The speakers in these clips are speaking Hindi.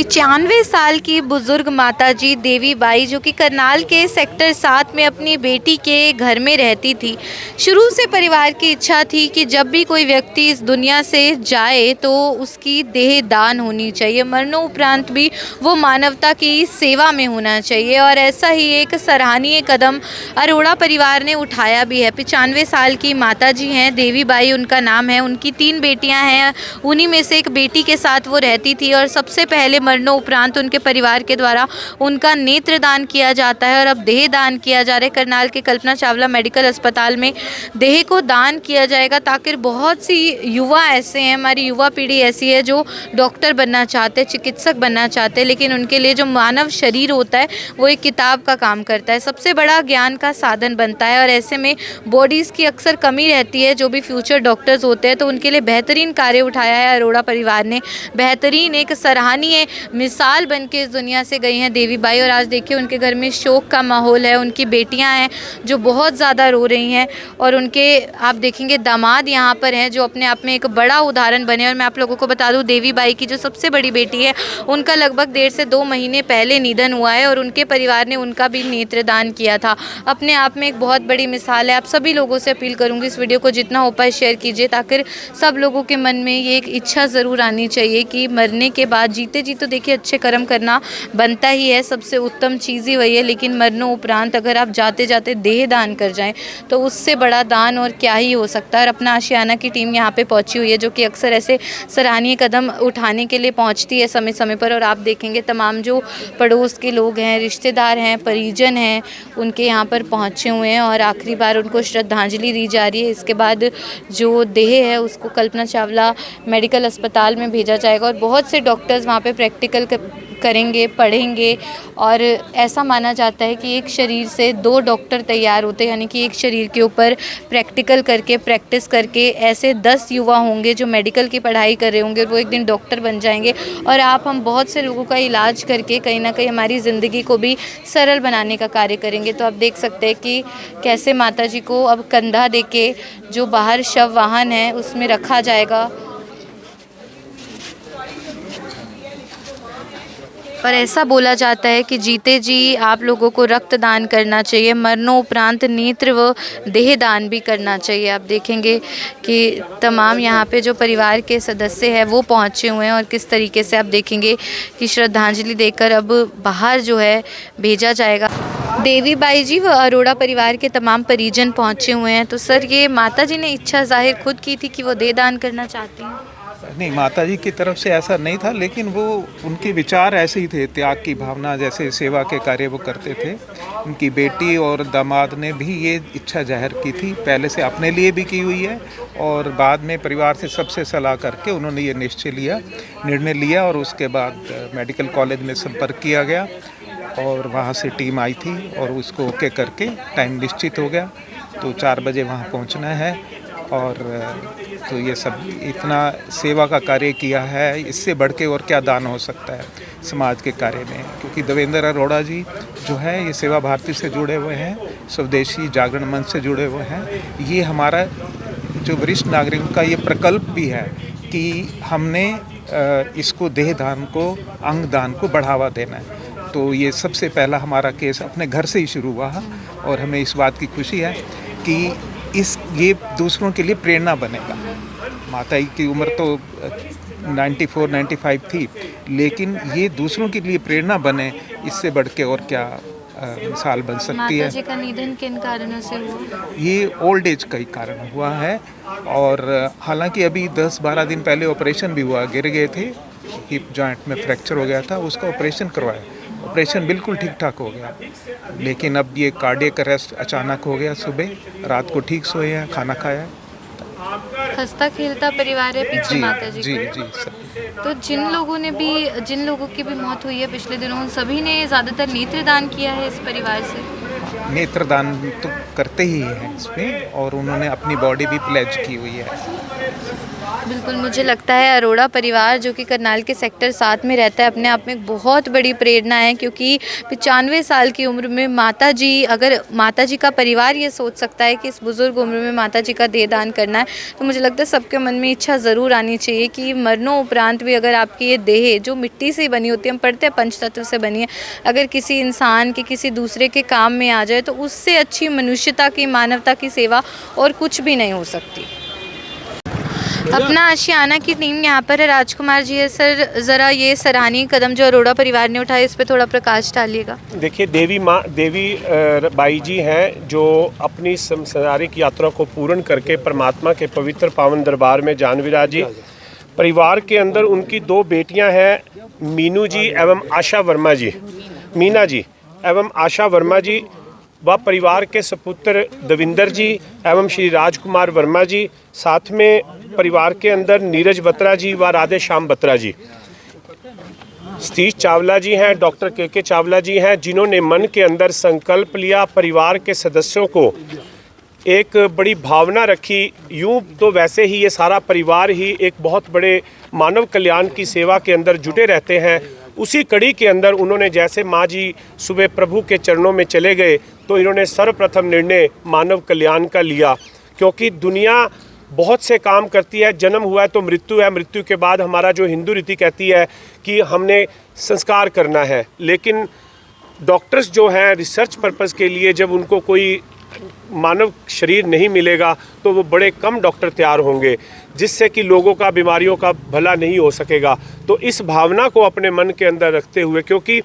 95 साल की बुजुर्ग माताजी देवी बाई जो कि करनाल के सेक्टर 7 में अपनी बेटी के घर में रहती थी। शुरू से परिवार की इच्छा थी कि जब भी कोई व्यक्ति इस दुनिया से जाए तो उसकी देह दान होनी चाहिए, मरणोपरांत भी वो मानवता की सेवा में होना चाहिए। और ऐसा ही एक सराहनीय कदम अरोड़ा परिवार ने उठाया भी है। 95 साल की माताजी हैं, देवी बाई उनका नाम है। उनकी 3 बेटियां हैं, उन्हीं में से एक बेटी के साथ वो रहती थी। और सबसे पहले मरणोपरांत उनके परिवार के द्वारा उनका नेत्र दान किया जाता है और अब देह दान किया जा रहा है। करनाल के कल्पना चावला मेडिकल अस्पताल में देह को दान किया जाएगा, ताकि बहुत सी युवा ऐसे हैं, हमारी युवा पीढ़ी ऐसी है जो डॉक्टर बनना चाहते हैं, चिकित्सक बनना चाहते हैं, लेकिन उनके लिए जो मानव शरीर होता है वो एक किताब का काम करता है, सबसे बड़ा ज्ञान का साधन बनता है। और ऐसे में बॉडीज़ की अक्सर कमी रहती है, जो भी फ्यूचर डॉक्टर्स होते हैं, तो उनके लिए बेहतरीन कार्य उठाया है अरोड़ा परिवार ने। बेहतरीन एक सराहनीय मिसाल बन के इस दुनिया से गई हैं देवी बाई। और आज देखिए उनके घर में शोक का माहौल है। उनकी बेटियां हैं जो बहुत ज़्यादा रो रही हैं, और उनके आप देखेंगे दामाद यहाँ पर हैं जो अपने आप में एक बड़ा उदाहरण बने। और मैं आप लोगों को बता दूँ, देवी बाई की जो सबसे बड़ी बेटी है उनका लगभग 1.5 से 2 महीने पहले निधन हुआ है, और उनके परिवार ने उनका भी नेत्रदान किया था। अपने आप में एक बहुत बड़ी मिसाल है। आप सभी लोगों से अपील करूँगी, इस वीडियो को जितना हो पाए शेयर कीजिए, ताकि सब लोगों के मन में ये एक इच्छा ज़रूर आनी चाहिए कि मरने के बाद, जीते जी तो देखिए अच्छे कर्म करना बनता ही है, सबसे उत्तम चीज़ ही वही है, लेकिन मरनों उपरांत अगर आप जाते जाते देह दान कर जाएं तो उससे बड़ा दान और क्या ही हो सकता है। और अपना आशियाना की टीम यहाँ पे पहुँची हुई है, जो कि अक्सर ऐसे सराहनीय कदम उठाने के लिए पहुँचती है समय समय पर। और आप देखेंगे तमाम जो पड़ोस के लोग हैं, रिश्तेदार हैं, परिजन हैं, उनके यहाँ पर पहुँचे हुए हैं और आखिरी बार उनको श्रद्धांजलि दी जा रही है। इसके बाद जो देह है उसको कल्पना चावला मेडिकल अस्पताल में भेजा जाएगा, और बहुत से डॉक्टर्स वहाँ पे प्रैक्टिकल करेंगे, पढ़ेंगे। और ऐसा माना जाता है कि एक शरीर से 2 डॉक्टर तैयार होते हैं, यानी कि एक शरीर के ऊपर प्रैक्टिकल करके, प्रैक्टिस करके ऐसे 10 युवा होंगे जो मेडिकल की पढ़ाई कर रहे होंगे, वो एक दिन डॉक्टर बन जाएंगे। और हम बहुत से लोगों का इलाज करके कहीं ना कहीं हमारी ज़िंदगी को भी सरल बनाने का कार्य करेंगे। तो आप देख सकते हैं कि कैसे माता जी को अब कंधा देके जो बाहर शव वाहन है उसमें रखा जाएगा। पर ऐसा बोला जाता है कि जीते जी आप लोगों को रक्तदान करना चाहिए, मरणोपरांत नेत्र व देह दान भी करना चाहिए। आप देखेंगे कि तमाम यहाँ पे जो परिवार के सदस्य हैं वो पहुँचे हुए हैं, और किस तरीके से आप देखेंगे कि श्रद्धांजलि देकर अब बाहर जो है भेजा जाएगा। देवी बाई जी व अरोड़ा परिवार के तमाम परिजन पहुँचे हुए हैं। तो सर, ये माता जी ने इच्छा जाहिर खुद की थी कि वो देह दान करना चाहती हैं? नहीं, माताजी की तरफ से ऐसा नहीं था, लेकिन वो उनके विचार ऐसे ही थे, त्याग की भावना, जैसे सेवा के कार्य वो करते थे। उनकी बेटी और दामाद ने भी ये इच्छा जाहिर की थी, पहले से अपने लिए भी की हुई है, और बाद में परिवार से सबसे सलाह करके उन्होंने ये निर्णय लिया। और उसके बाद मेडिकल कॉलेज में संपर्क किया गया और वहाँ से टीम आई थी और उसको ओके करके टाइम निश्चित हो गया, तो 4 बजे वहाँ पहुँचना है। और तो ये सब इतना सेवा का कार्य किया है, इससे बढ़ के और क्या दान हो सकता है समाज के कार्य में। क्योंकि देवेंद्र अरोड़ा जी जो है ये सेवा भारती से जुड़े हुए हैं, स्वदेशी जागरण मंच से जुड़े हुए हैं। ये हमारा जो वरिष्ठ नागरिकों का ये प्रकल्प भी है कि हमने इसको देह दान को, अंग दान को बढ़ावा देना है। तो ये सबसे पहला हमारा केस अपने घर से ही शुरू हुआ, और हमें इस बात की खुशी है कि ये दूसरों के लिए प्रेरणा बनेगा। माता की उम्र तो 94-95 थी, लेकिन ये दूसरों के लिए प्रेरणा बने, इससे बढ़ के और क्या मिसाल बन सकती है। माता जी का निधन किन कारणों से हुआ? ये ओल्ड एज का ही कारण हुआ है, और हालांकि अभी 10-12 दिन पहले ऑपरेशन भी हुआ, गिर गए थे, हिप जॉइंट में फ्रैक्चर हो गया था, उसका ऑपरेशन करवाया, ऑपरेशन बिल्कुल ठीक ठाक हो गया। लेकिन अब ये कार्डियक अरेस्ट अचानक हो गया, सुबह रात को ठीक सोए हैं, खाना खाया। हंसता खेलता परिवार है पीछे माता जी जी का। जी सब। तो जिन लोगों की भी मौत हुई है पिछले दिनों, उन सभी ने ज़्यादातर नेत्रदान किया है इस परिवार से। नेत्रदान तो करते ही हैं इसमें, और उन्होंने अपनी बॉडी भी प्लेज की हुई है। बिल्कुल, मुझे लगता है अरोड़ा परिवार जो कि करनाल के सेक्टर 7 में रहता है, अपने आप में एक बहुत बड़ी प्रेरणा है, क्योंकि 95 साल की उम्र में माताजी, अगर माताजी का परिवार ये सोच सकता है कि इस बुज़ुर्ग उम्र में माताजी का देह दान करना है, तो मुझे लगता है सबके मन में इच्छा ज़रूर आनी चाहिए कि मरनों उपरांत भी अगर आपकी ये देह जो मिट्टी से बनी होती है, हम पढ़ते हैं पंचतत्व से बनी है, अगर किसी इंसान के किसी दूसरे के काम में आ जाए तो उससे अच्छी मनुष्यता की, मानवता की सेवा और कुछ भी नहीं हो सकती। अपना आशियाना की टीम यहाँ पर है, राजकुमार जी है। सर, ज़रा ये सराहनीय कदम जो अरोड़ा परिवार ने उठाया, इस पे थोड़ा प्रकाश डालिएगा। देखिए, देवी बाई जी हैं जो अपनी संसारिक यात्रा को पूर्ण करके परमात्मा के पवित्र पावन दरबार में जान विराजी। परिवार के अंदर उनकी 2 बेटियां हैं, मीनू जी एवं आशा वर्मा जी, मीना जी एवं आशा वर्मा जी, व परिवार के सपुत्र दविंदर जी एवं श्री राजकुमार वर्मा जी, साथ में परिवार के अंदर नीरज बत्रा जी व राधे श्याम बत्रा जी, सतीश चावला जी हैं, डॉक्टर के चावला जी हैं, जिन्होंने मन के अंदर संकल्प लिया, परिवार के सदस्यों को एक बड़ी भावना रखी। यूँ तो वैसे ही ये सारा परिवार ही एक बहुत बड़े मानव कल्याण की सेवा के अंदर जुटे रहते हैं। उसी कड़ी के अंदर उन्होंने, जैसे माँ जी सुबह प्रभु के चरणों में चले गए, तो इन्होंने सर्वप्रथम निर्णय मानव कल्याण का लिया, क्योंकि दुनिया बहुत से काम करती है। जन्म हुआ है तो मृत्यु है, मृत्यु के बाद हमारा जो हिंदू रीति कहती है कि हमने संस्कार करना है, लेकिन डॉक्टर्स जो हैं रिसर्च पर्पस के लिए जब उनको कोई मानव शरीर नहीं मिलेगा तो वो बड़े कम डॉक्टर तैयार होंगे, जिससे कि लोगों का, बीमारियों का भला नहीं हो सकेगा। तो इस भावना को अपने मन के अंदर रखते हुए, क्योंकि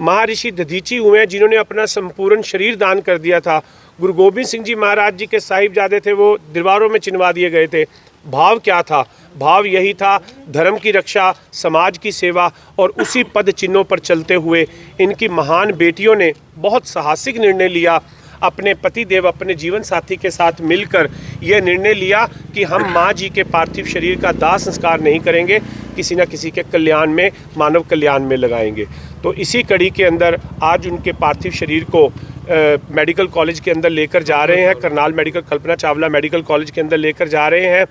महर्षि दधीची हुए हैं जिन्होंने अपना संपूर्ण शरीर दान कर दिया था। गुरु गोबिंद सिंह जी महाराज जी के साहिबजादे थे, वो दरबारों में चिनवा दिए गए थे। भाव क्या था? भाव यही था, धर्म की रक्षा, समाज की सेवा, और उसी पद चिन्हों पर चलते हुए इनकी महान बेटियों ने बहुत साहसिक निर्णय लिया। अपने पति देव, अपने जीवन साथी के साथ मिलकर यह निर्णय लिया कि हम माँ जी के पार्थिव शरीर का दाह संस्कार नहीं करेंगे, किसी न किसी के कल्याण में, मानव कल्याण में लगाएंगे। तो इसी कड़ी के अंदर आज उनके पार्थिव शरीर को मेडिकल कॉलेज के अंदर लेकर जा रहे हैं, Karnal medical, Kalpana Chawla medical college के अंदर लेकर जा रहे हैं।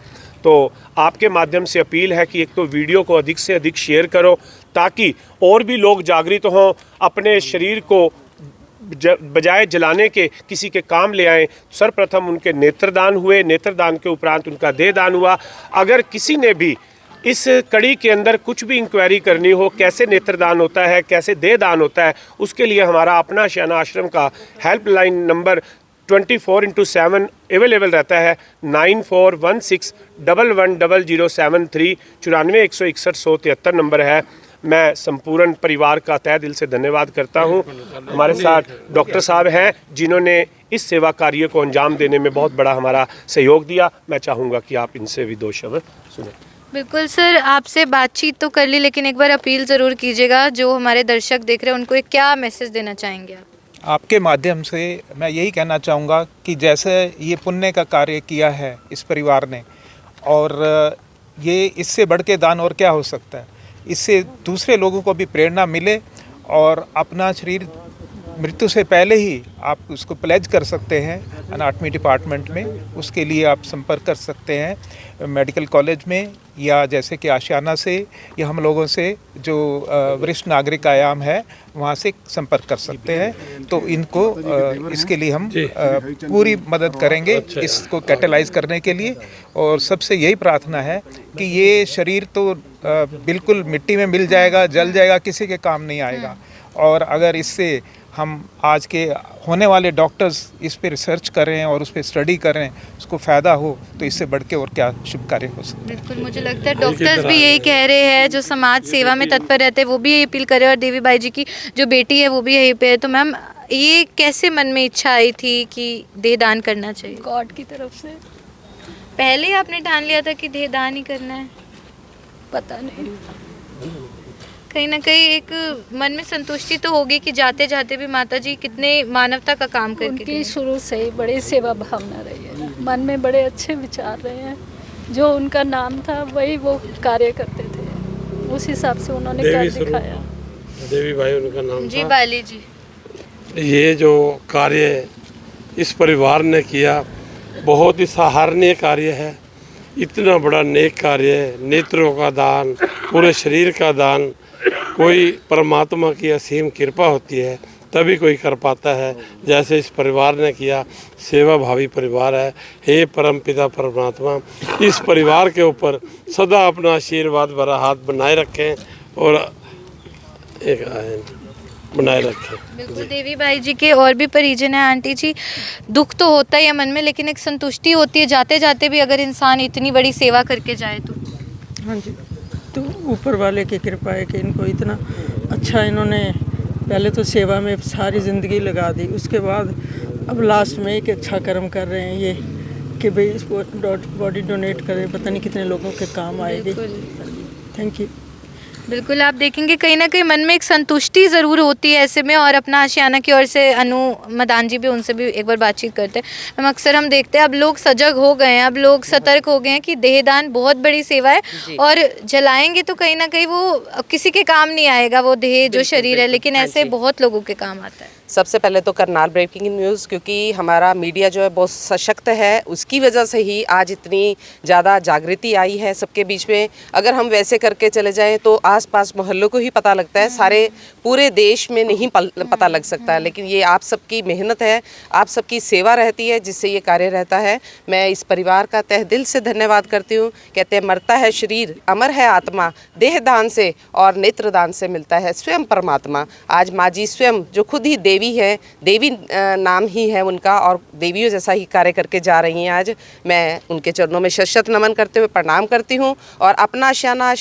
तो आपके माध्यम से अपील है कि एक तो वीडियो को अधिक से अधिक शेयर करो, ताकि और भी लोग जागृत हों, अपने शरीर को बजाय जलाने के किसी के काम ले आएँ। सर्वप्रथम उनके नेत्रदान हुए, नेत्रदान के उपरांत उनका देह दान हुआ। अगर किसी ने भी इस कड़ी के अंदर कुछ भी इंक्वायरी करनी हो, कैसे नेत्रदान होता है, कैसे देह दान होता है, उसके लिए हमारा अपना आशियाना आश्रम का हेल्पलाइन नंबर 24/7 अवेलेबल रहता है। 9416110073 94 नंबर है। मैं संपूर्ण परिवार का तहे दिल से धन्यवाद करता हूं। हमारे साथ डॉक्टर साहब हैं जिन्होंने इस सेवा कार्य को अंजाम देने में बहुत बड़ा हमारा सहयोग दिया। मैं चाहूँगा कि आप इनसे भी 2 शब्द सुनें। बिल्कुल सर, आपसे बातचीत तो कर ली, लेकिन एक बार अपील ज़रूर कीजिएगा, जो हमारे दर्शक देख रहे हैं उनको एक क्या मैसेज देना चाहेंगे आप? आपके माध्यम से मैं यही कहना चाहूँगा कि जैसे ये पुण्य का कार्य किया है इस परिवार ने, और ये इससे बढ़ के दान और क्या हो सकता है। इससे दूसरे लोगों को भी प्रेरणा मिले, और अपना शरीर मृत्यु से पहले ही आप उसको प्लेज कर सकते हैं एनाटॉमी डिपार्टमेंट में। उसके लिए आप संपर्क कर सकते हैं मेडिकल कॉलेज में, या जैसे कि आशियाना से, या हम लोगों से जो वरिष्ठ नागरिक आयाम है वहाँ से संपर्क कर सकते हैं। तो इनको इसके लिए हम पूरी मदद करेंगे इसको कैटेलाइज करने के लिए। और सबसे यही प्रार्थना है कि ये शरीर तो बिल्कुल मिट्टी में मिल जाएगा, जल जाएगा, किसी के काम नहीं आएगा। और अगर इससे हम आज के होने वाले डॉक्टर्स इस पे रिसर्च करें और उस पे स्टडी करें, उसको फ़ायदा हो, तो इससे बढ़ के और क्या शुभ कार्य हो सकता है। बिल्कुल, मुझे लगता है डॉक्टर्स भी यही कह रहे हैं, जो समाज सेवा में तत्पर रहते हैं वो भी यही अपील कर रहे हैं, और देवी बाई जी की जो बेटी है वो भी यहीं पे है। तो मैम, ये कैसे मन में इच्छा आई थी कि देह दान करना चाहिए? गॉड की तरफ से। पहले ही आपने ठान लिया था कि देह दान ही करना है? पता नहीं, कहीं ना कहीं एक मन में संतुष्टि तो होगी कि जाते जाते भी माता जी कितने मानवता का काम करके उनकी शुरू से ही बड़ी सेवा भावना रही है। मन में बड़े अच्छे विचार रहे हैं, जो उनका नाम था वही वो कार्य करते थे, उस हिसाब से उन्होंने कर दिखाया। देवी भाई उनका नाम जी बाली जी। ये जो कार्य इस परिवार ने किया बहुत ही सराहनीय कार्य है। इतना बड़ा नेक कार्य है, नेत्रों का दान, पूरे शरीर का दान, कोई परमात्मा की असीम कृपा होती है तभी कोई कर पाता है, जैसे इस परिवार ने किया। सेवा भावी परिवार है। हे परमपिता परमात्मा इस परिवार के ऊपर सदा अपना आशीर्वाद भरा हाथ बनाए रखें और एक बनाए रखें। बिल्कुल देवी बाई जी के और भी परिजन हैं आंटी जी। दुख तो होता ही है मन में, लेकिन एक संतुष्टि होती है जाते जाते भी अगर इंसान इतनी बड़ी सेवा करके जाए तो। हाँ जी, तो ऊपर वाले की कृपा है कि इनको इतना अच्छा, इन्होंने पहले तो सेवा में सारी ज़िंदगी लगा दी, उसके बाद अब लास्ट में एक अच्छा कर्म कर रहे हैं ये कि भाई इस बॉडी डोनेट करें, पता नहीं कितने लोगों के काम आएगी। Thank you. बिल्कुल आप देखेंगे कहीं ना कहीं मन में एक संतुष्टि ज़रूर होती है ऐसे में। और अपना आशियाना की ओर से अनु मदान जी भी, उनसे भी एक बार बातचीत करते हैं। हम अक्सर हम देखते हैं अब लोग सजग हो गए हैं, अब लोग सतर्क हो गए हैं कि देहदान बहुत बड़ी सेवा है और जलाएंगे तो कहीं ना कहीं वो किसी के काम नहीं आएगा वो देह जो शरीर है, लेकिन ऐसे बहुत लोगों के काम आता है। सबसे पहले तो करनाल ब्रेकिंग न्यूज़, क्योंकि हमारा मीडिया जो है बहुत सशक्त है, उसकी वजह से ही आज इतनी ज़्यादा जागृति आई है सबके बीच में। अगर हम वैसे करके चले जाएं तो आसपास मोहल्लों को ही पता लगता है, सारे पूरे देश में नहीं पता लग सकता है। लेकिन ये आप सबकी मेहनत है, आप सबकी सेवा रहती है जिससे ये कार्य रहता है। मैं इस परिवार का तहे दिल से धन्यवाद करती हूँ। कहते हैं मरता है शरीर अमर है आत्मा, देहदान से और नेत्रदान से मिलता है स्वयं परमात्मा। आज माँ जी स्वयं जो खुद ही देवी है, देवी नाम ही है उनका, और देवियों जैसा ही कार्य करके जा रही हैं। आज मैं उनके चरणों में शत नमन करते हुए प्रणाम करती हूँ। और अपना आशियाना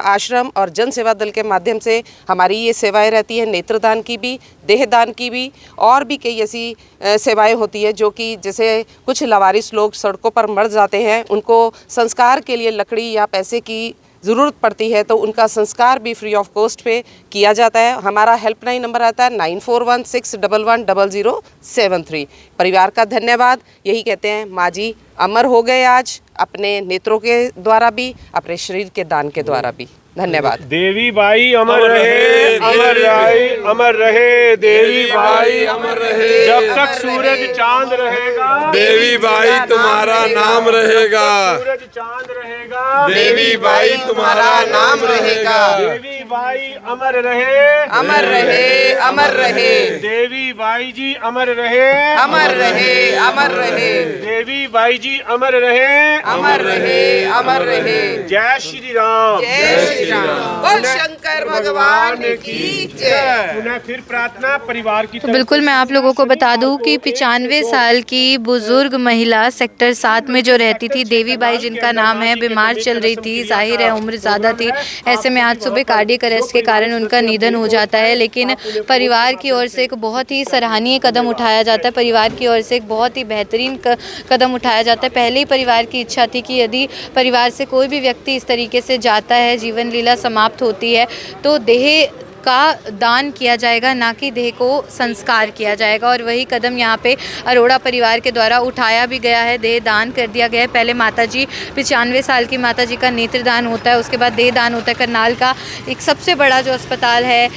आश्रम और जन सेवा दल के माध्यम से हमारी ये सेवाएं रहती है, नेत्रदान की भी, देहदान की भी, और भी कई ऐसी सेवाएं होती है जो कि जैसे कुछ लावारिस लोग सड़कों पर मर जाते हैं, उनको संस्कार के लिए लकड़ी या पैसे की ज़रूरत पड़ती है, तो उनका संस्कार भी फ्री ऑफ कॉस्ट पे किया जाता है। हमारा हेल्पलाइन नंबर आता है 9416110073। परिवार का धन्यवाद। यही कहते हैं माँ जी अमर हो गए आज, अपने नेत्रों के द्वारा भी, अपने शरीर के दान के द्वारा भी। धन्यवाद। देवी बाई अमर रहे, अमर रहे, अमर रहे। देवी बाई अमर रहे, जब तक सूरज चांद रहेगा देवी बाई तुम्हारा नाम रहेगा, सूरज चांद रहेगा देवी बाई तुम्हारा नाम रहेगा। देवी बाई अमर रहे, अमर रहे, अमर रहे। देवी बाई जी अमर रहे, अमर रहे, अमर रहे। देवी बाई जी अमर रहे, अमर रहे, अमर रहे। जय श्री राम। जय श्री राम। बोल शंकर भगवान की जय। पुनः फिर प्रार्थना परिवार की तो बिल्कुल मैं आप लोगों को बता दूं कि 95 साल की बुजुर्ग महिला सेक्टर 7 में जो रहती थी, देवी बाई जिनका नाम है, बीमार चल रही थी, जाहिर है उम्र ज़्यादा थी। ऐसे में आज सुबह कार्डियक अरेस्ट के कारण उनका निधन हो जाता है, लेकिन परिवार की ओर से एक बहुत ही सराहनीय कदम उठाया जाता है। परिवार की ओर से एक बहुत ही बेहतरीन कदम उठाया जाता है। पहले ही परिवार की इच्छा थी कि यदि परिवार से कोई भी व्यक्ति इस तरीके से जाता है, जीवन लीला समाप्त होती है, तो देह का दान किया जाएगा, ना कि देह को संस्कार किया जाएगा। और वही कदम यहाँ पे अरोड़ा परिवार के द्वारा उठाया भी गया है, देह दान कर दिया गया है। पहले माताजी 95 साल की माताजी का नेत्रदान होता है, उसके बाद देह दान होता है। करनाल का एक सबसे बड़ा जो अस्पताल है,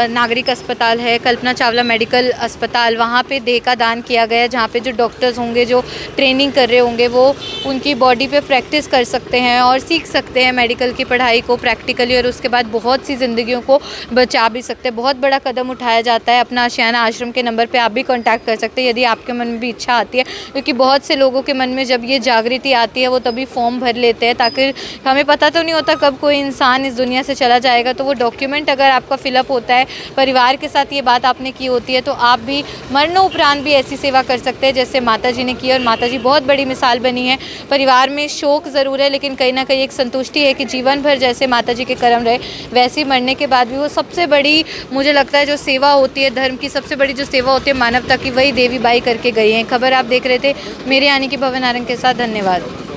नागरिक अस्पताल है, कल्पना चावला मेडिकल अस्पताल, वहाँ पे देह का दान किया गया है, जहाँ पे जो डॉक्टर्स होंगे, जो ट्रेनिंग कर रहे होंगे, वो उनकी बॉडी पे प्रैक्टिस कर सकते हैं और सीख सकते हैं मेडिकल की पढ़ाई को प्रैक्टिकली, और उसके बाद बहुत सी ज़िंदगियों को बचा भी सकते हैं। बहुत बड़ा कदम उठाया जाता है। अपना आशियाना आश्रम के नंबर पे आप भी कांटेक्ट कर सकते हैं यदि आपके मन में भी इच्छा आती है, क्योंकि बहुत से लोगों के मन में जब ये जागृति आती है वो तभी फॉर्म भर लेते हैं, ताकि हमें पता तो नहीं होता कब कोई इंसान इस दुनिया से चला जाएगा। तो वो डॉक्यूमेंट अगर आपका फिलअप होता है, परिवार के साथ ये बात आपने की होती है, तो आप भी मरणोपरांत भी ऐसी सेवा कर सकते हैं जैसे माता जी ने की। और माता जी बहुत बड़ी मिसाल बनी है। परिवार में शोक ज़रूर है, लेकिन कहीं ना कहीं एक संतुष्टि है कि जीवन भर जैसे माता जी के कर्म रहे, वैसे ही मरने के बाद भी वो सबसे बड़ी, मुझे लगता है जो सेवा होती है, धर्म की सबसे बड़ी जो सेवा होती है मानवता की, वही देवी बाई करके गई हैं। खबर आप देख रहे थे मेरे यानी कि भवन आरंग के साथ। धन्यवाद।